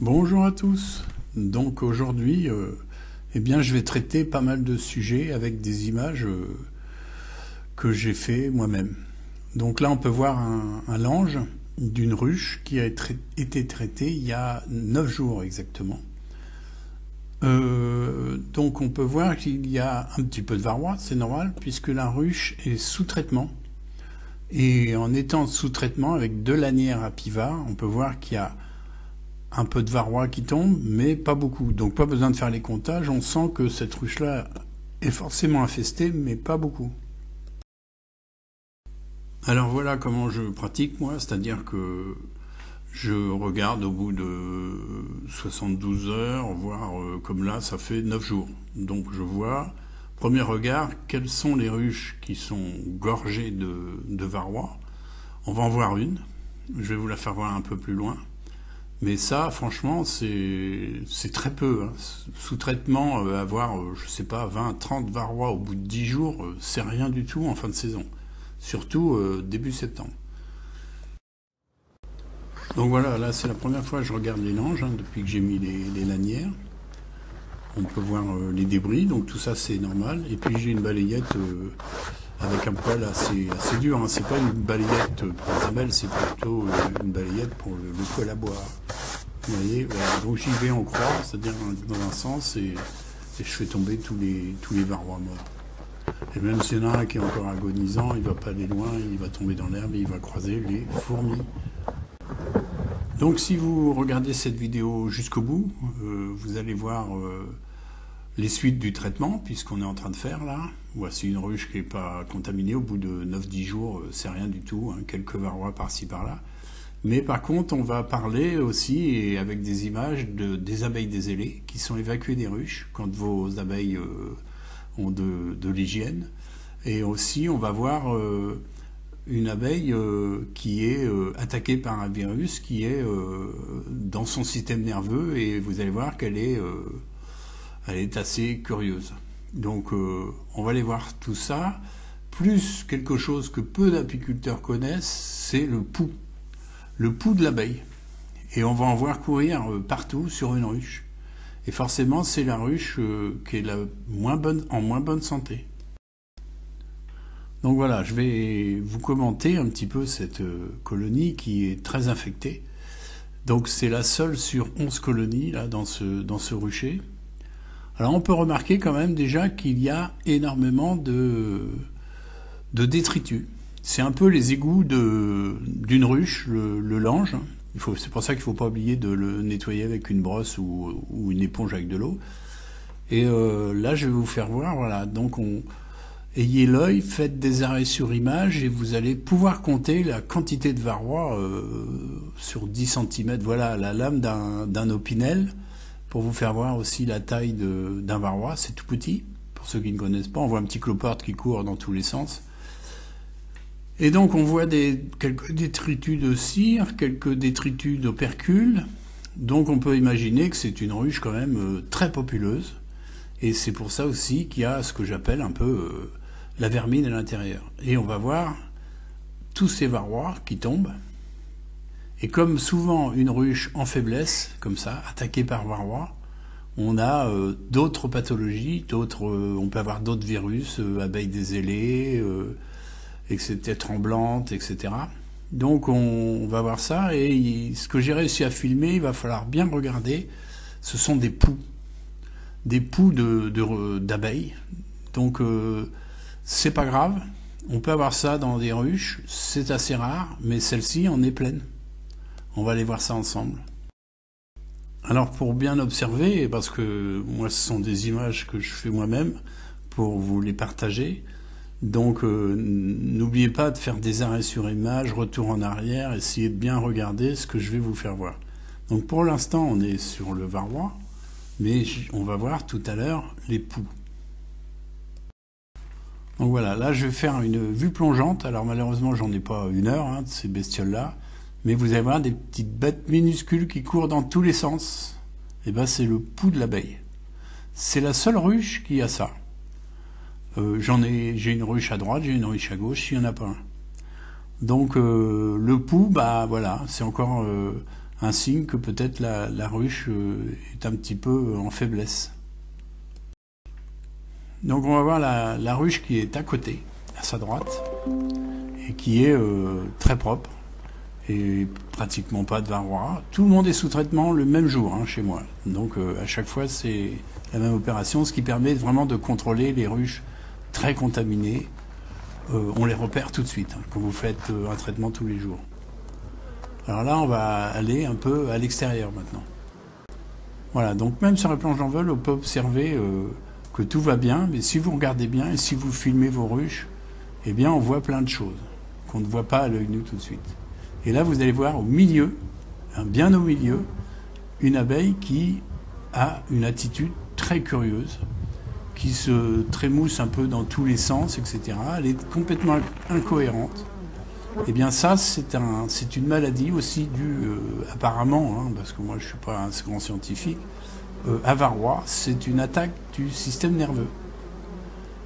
Bonjour à tous. Donc aujourd'hui, eh bien, je vais traiter pas mal de sujets avec des images que j'ai fait moi-même. Donc là, on peut voir un lange d'une ruche qui a été traitée il y a 9 jours exactement. Donc on peut voir qu'il y a un petit peu de varroa, c'est normal, puisque la ruche est sous traitement. Et en étant sous traitement avec deux lanières à pivot, on peut voir qu'il y a un peu de varroa qui tombe, mais pas beaucoup. Donc pas besoin de faire les comptages, on sent que cette ruche-là est forcément infestée, mais pas beaucoup. Alors voilà comment je pratique moi, c'est-à-dire que je regarde au bout de 72 heures, voire comme là, ça fait 9 jours. Donc je vois, premier regard, quelles sont les ruches qui sont gorgées de varroa. On va en voir une, je vais vous la faire voir un peu plus loin. Mais ça, franchement, c'est très peu. Hein. Sous traitement, avoir, je sais pas, 20, 30 varrois au bout de 10 jours, c'est rien du tout en fin de saison. Surtout début septembre. Donc voilà, là c'est la première fois que je regarde les langes, hein, depuis que j'ai mis les lanières. On peut voir les débris, donc tout ça c'est normal. Et puis j'ai une balayette avec un poil assez dur. Hein. C'est pas une balayette pour les abeilles, c'est plutôt une balayette pour le poêle à boire. Vous voyez, voilà. Donc j'y vais en croix, c'est-à-dire dans un sens, et je fais tomber tous les varrois morts. Et même s'il y en a un qui est encore agonisant, il va pas aller loin, il va tomber dans l'herbe et il va croiser les fourmis. Donc si vous regardez cette vidéo jusqu'au bout, vous allez voir les suites du traitement, puisqu'on est en train de faire là. Voici une ruche qui n'est pas contaminée, au bout de 9-10 jours, c'est rien du tout, hein, quelques varrois par-ci par-là. Mais par contre, on va parler aussi, et avec des images, des abeilles des ailés qui sont évacuées des ruches quand vos abeilles ont de l'hygiène. Et aussi, on va voir une abeille qui est attaquée par un virus qui est dans son système nerveux, et vous allez voir qu'elle est assez curieuse. Donc on va aller voir tout ça. Plus quelque chose que peu d'apiculteurs connaissent, c'est le pouls. Le pouls de l'abeille. Et on va en voir courir partout sur une ruche. Et forcément, c'est la ruche qui est en moins bonne santé. Donc voilà, je vais vous commenter un petit peu cette colonie qui est très infectée. Donc c'est la seule sur 11 colonies là, dans ce rucher. Alors on peut remarquer quand même déjà qu'il y a énormément de détritus. C'est un peu les égouts d'une ruche, le lange. C'est pour ça qu'il ne faut pas oublier de le nettoyer avec une brosse ou une éponge avec de l'eau. Et là, je vais vous faire voir, voilà. Donc, ayez l'œil, faites des arrêts sur image et vous allez pouvoir compter la quantité de varrois sur 10 cm. Voilà, la lame d'un opinel, pour vous faire voir aussi la taille d'un varrois. C'est tout petit, pour ceux qui ne connaissent pas. On voit un petit cloporte qui court dans tous les sens. Et donc on voit quelques détritus de cire, quelques détritus d'opercules. Donc on peut imaginer que c'est une ruche quand même très populeuse. Et c'est pour ça aussi qu'il y a ce que j'appelle un peu la vermine à l'intérieur. Et on va voir tous ces varrois qui tombent. Et comme souvent une ruche en faiblesse, comme ça, attaquée par varrois, on a d'autres pathologies, on peut avoir d'autres virus, abeilles des ailés, etc., tremblantes, etc. Donc on va voir ça, et ce que j'ai réussi à filmer, il va falloir bien regarder, ce sont des poux d'abeilles. Donc c'est pas grave, on peut avoir ça dans des ruches, c'est assez rare, mais celle-ci en est pleine. On va aller voir ça ensemble. Alors pour bien observer, parce que moi ce sont des images que je fais moi-même, pour vous les partager, donc n'oubliez pas de faire des arrêts sur image, retour en arrière, essayez de bien regarder ce que je vais vous faire voir. Donc pour l'instant on est sur le varroa, mais on va voir tout à l'heure les poux. Donc voilà, là je vais faire une vue plongeante. Alors malheureusement j'en ai pas une heure de ces bestioles là, mais vous allez voir des petites bêtes minuscules qui courent dans tous les sens. Et ben c'est le pouls de l'abeille. C'est la seule ruche qui a ça. J'ai une ruche à droite, j'ai une ruche à gauche, il n'y en a pas un. Donc le pouls, bah voilà, c'est encore un signe que peut-être la ruche est un petit peu en faiblesse. Donc on va voir la ruche qui est à côté, à sa droite, et qui est très propre, et pratiquement pas de varroa. Tout le monde est sous traitement le même jour hein, chez moi. Donc à chaque fois c'est la même opération, ce qui permet vraiment de contrôler les ruches très contaminées. On les repère tout de suite hein, quand vous faites un traitement tous les jours. Alors là on va aller un peu à l'extérieur maintenant. Voilà, donc même sur la planche d'envol on peut observer que tout va bien, mais si vous regardez bien et si vous filmez vos ruches, eh bien on voit plein de choses qu'on ne voit pas à l'œil nu tout de suite. Et là vous allez voir au milieu, hein, bien au milieu, une abeille qui a une attitude très curieuse, qui se trémousse un peu dans tous les sens, etc. Elle est complètement incohérente. Eh bien ça, c'est une maladie aussi due, apparemment, hein, parce que moi je ne suis pas un grand scientifique, à varroa, c'est une attaque du système nerveux.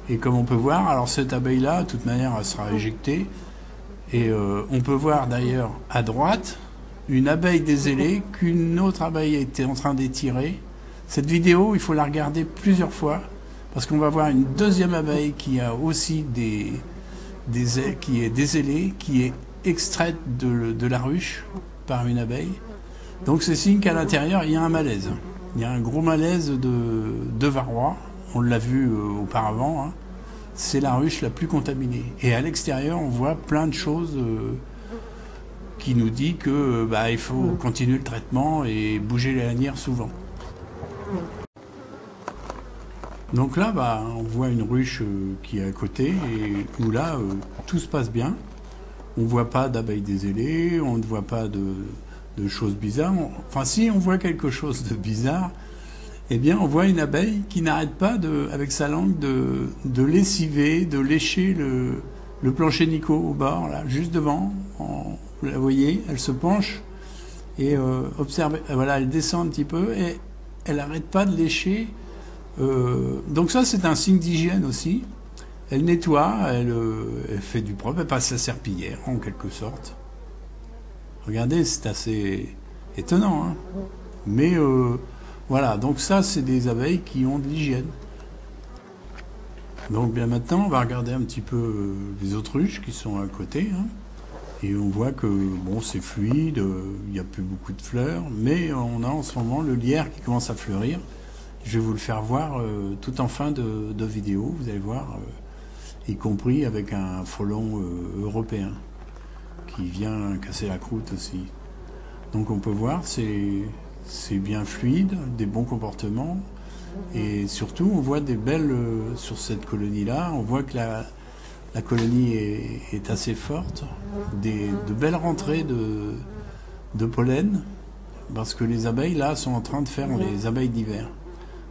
Et comme on peut voir, alors cette abeille-là, de toute manière, elle sera éjectée. Et on peut voir d'ailleurs à droite une abeille dézélée qu'une autre abeille était en train d'étirer. Cette vidéo, il faut la regarder plusieurs fois parce qu'on va voir une deuxième abeille qui a aussi qui est dézélée, qui est extraite de la ruche par une abeille. Donc c'est signe qu'à l'intérieur, il y a un malaise. Il y a un gros malaise de varroa. On l'a vu auparavant. Hein. C'est la ruche la plus contaminée. Et à l'extérieur, on voit plein de choses qui nous disent que il faut continuer le traitement et bouger les lanières souvent. Donc là, on voit une ruche qui est à côté et où là, tout se passe bien. On ne voit pas d'abeilles dézélées, on ne voit pas de choses bizarres. Enfin, si on voit quelque chose de bizarre, eh bien, on voit une abeille qui n'arrête pas, avec sa langue, de lessiver, de lécher le plancher Nico au bord, là, juste devant. Vous la voyez, elle se penche et observe. Voilà, elle descend un petit peu et elle n'arrête pas de lécher. Donc ça, c'est un signe d'hygiène aussi. Elle nettoie, elle fait du propre, elle passe la serpillière, en quelque sorte. Regardez, c'est assez étonnant, hein. Mais voilà, donc ça, c'est des abeilles qui ont de l'hygiène. Donc bien maintenant, on va regarder un petit peu les autruches qui sont à côté. Hein, et on voit que bon, c'est fluide, il n'y a plus beaucoup de fleurs, mais on a en ce moment le lierre qui commence à fleurir. Je vais vous le faire voir tout en fin de vidéo, vous allez voir, y compris avec un frelon européen qui vient casser la croûte aussi. Donc on peut voir, c'est bien fluide, des bons comportements, et surtout on voit des belles, sur cette colonie-là, on voit que la colonie est assez forte, de belles rentrées de pollen, parce que les abeilles là sont en train de faire les abeilles d'hiver.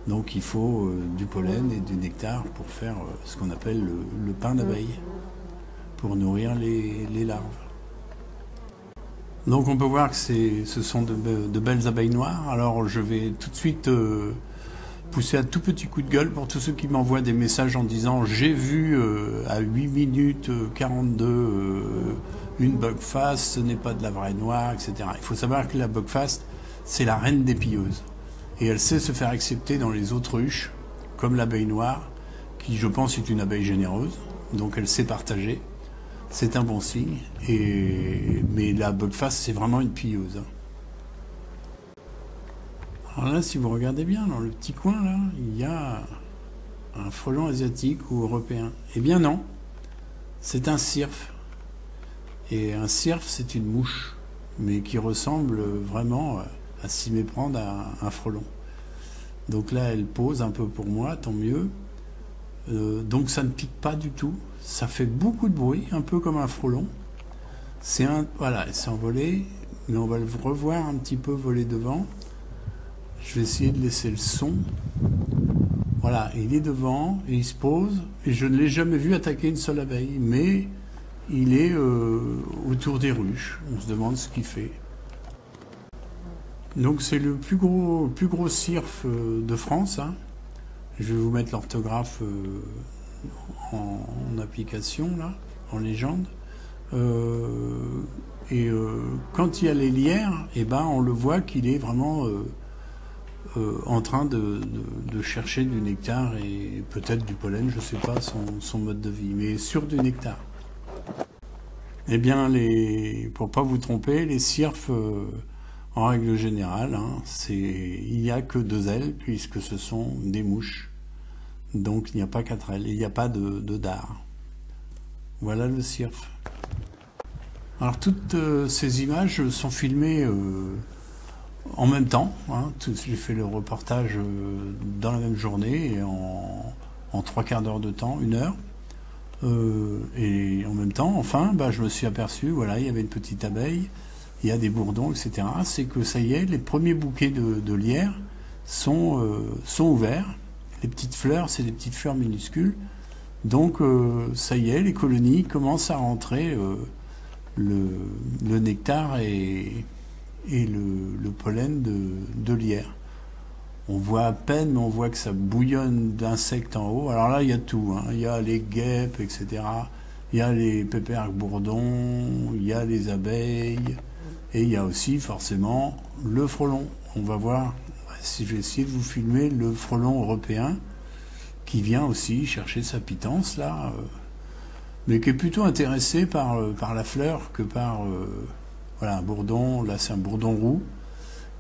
Donc il faut du pollen et du nectar pour faire ce qu'on appelle le pain d'abeille, pour nourrir les larves. Donc on peut voir que ce sont de belles abeilles noires. Alors je vais tout de suite pousser un tout petit coup de gueule pour tous ceux qui m'envoient des messages en disant « J'ai vu à 8 minutes 42 une bugfast, ce n'est pas de la vraie noire, etc. » Il faut savoir que la bugfast, c'est la reine des pilleuses. Et elle sait se faire accepter dans les autruches, comme l'abeille noire, qui je pense est une abeille généreuse, donc elle sait partager. C'est un bon signe, mais la bugfast, c'est vraiment une pilleuse. Alors là, si vous regardez bien, dans le petit coin, là, il y a un frelon asiatique ou européen. Eh bien non, c'est un cirfe. Et un cirfe, c'est une mouche, mais qui ressemble vraiment à s'y méprendre à un frelon. Donc là, elle pose un peu pour moi, tant mieux. Donc ça ne pique pas du tout. Ça fait beaucoup de bruit, un peu comme un frelon. Voilà, elle s'est envolée, mais on va le revoir un petit peu voler devant. Je vais essayer de laisser le son. Voilà, il est devant, et il se pose, et je ne l'ai jamais vu attaquer une seule abeille, mais il est autour des ruches. On se demande ce qu'il fait. Donc c'est le plus gros cirfe de France. Hein. Je vais vous mettre l'orthographe en application, là, en légende. Et quand il y a les lierres, eh ben, on le voit qu'il est vraiment en train de chercher du nectar et peut-être du pollen, je ne sais pas son mode de vie, mais sur du nectar. Eh bien, pour pas vous tromper, les cirfes, en règle générale, hein, il n'y a que 2 ailes puisque ce sont des mouches. Donc il n'y a pas 4 ailes, il n'y a pas de dard. Voilà le cirfe. Alors toutes ces images sont filmées en même temps, hein. J'ai fait le reportage dans la même journée et en 3/4 d'heure de temps, 1 heure. Et en même temps, enfin, je me suis aperçu, voilà, il y avait une petite abeille, il y a des bourdons, etc. C'est que ça y est, les premiers bouquets de lierre sont ouverts. Les petites fleurs, c'est des petites fleurs minuscules. Donc ça y est, les colonies commencent à rentrer le nectar et le pollen de lierre. On voit à peine, mais on voit que ça bouillonne d'insectes en haut. Alors là, il y a tout, hein. Il y a les guêpes, etc. Il y a les pépères bourdons, il y a les abeilles, et il y a aussi forcément le frelon. On va voir, si je vais essayer de vous filmer le frelon européen, qui vient aussi chercher sa pitance, là, mais qui est plutôt intéressé par la fleur que par voilà, un bourdon. Là, c'est un bourdon roux,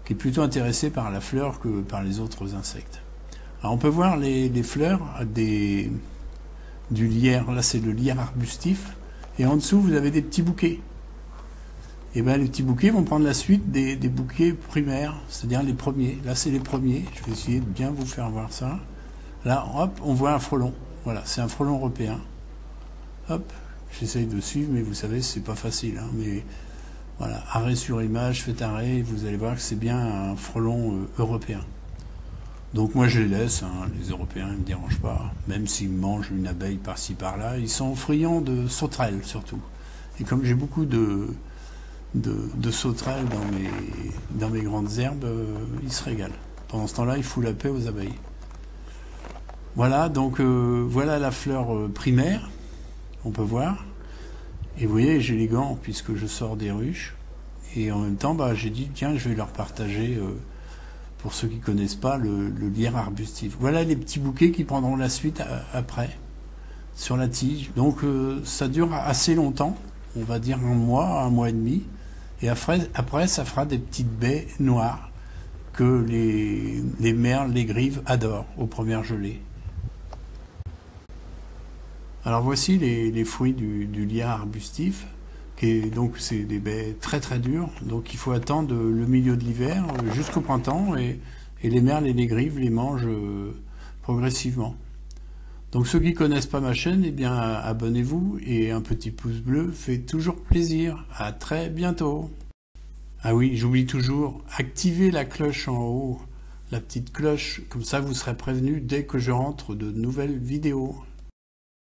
qui est plutôt intéressé par la fleur que par les autres insectes. Alors on peut voir les fleurs du lierre. Là, c'est le lierre arbustif, et en dessous vous avez des petits bouquets. Et bien les petits bouquets vont prendre la suite des bouquets primaires, c'est-à-dire les premiers. Là, c'est les premiers. Je vais essayer de bien vous faire voir ça. Là, hop, on voit un frelon. Voilà, c'est un frelon européen. Hop, j'essaye de suivre, mais vous savez, c'est pas facile, hein, mais voilà, arrêt sur image, faites arrêt, vous allez voir que c'est bien un frelon européen. Donc moi je les laisse, hein, les Européens ne me dérangent pas, même s'ils mangent une abeille par-ci par-là, ils sont friands de sauterelles surtout. Et comme j'ai beaucoup de sauterelles dans mes grandes herbes, ils se régalent. Pendant ce temps-là, ils foutent la paix aux abeilles. Voilà, donc voilà la fleur primaire, on peut voir. Et vous voyez, j'ai les gants puisque je sors des ruches. Et en même temps, j'ai dit, tiens, je vais leur partager, pour ceux qui ne connaissent pas, le lierre arbustif. Voilà les petits bouquets qui prendront la suite après, sur la tige. Donc ça dure assez longtemps, on va dire 1 mois et demi. Et après ça fera des petites baies noires que les merles, les grives adorent aux premières gelées. Alors voici les fruits du lierre arbustif, donc c'est des baies très très dures, donc il faut attendre le milieu de l'hiver jusqu'au printemps, et les merles et les grives les mangent progressivement. Donc ceux qui ne connaissent pas ma chaîne, eh bien abonnez-vous, et un petit pouce bleu fait toujours plaisir. À très bientôt. Ah oui, j'oublie toujours, activez la cloche en haut, la petite cloche, comme ça vous serez prévenu dès que je rentre de nouvelles vidéos.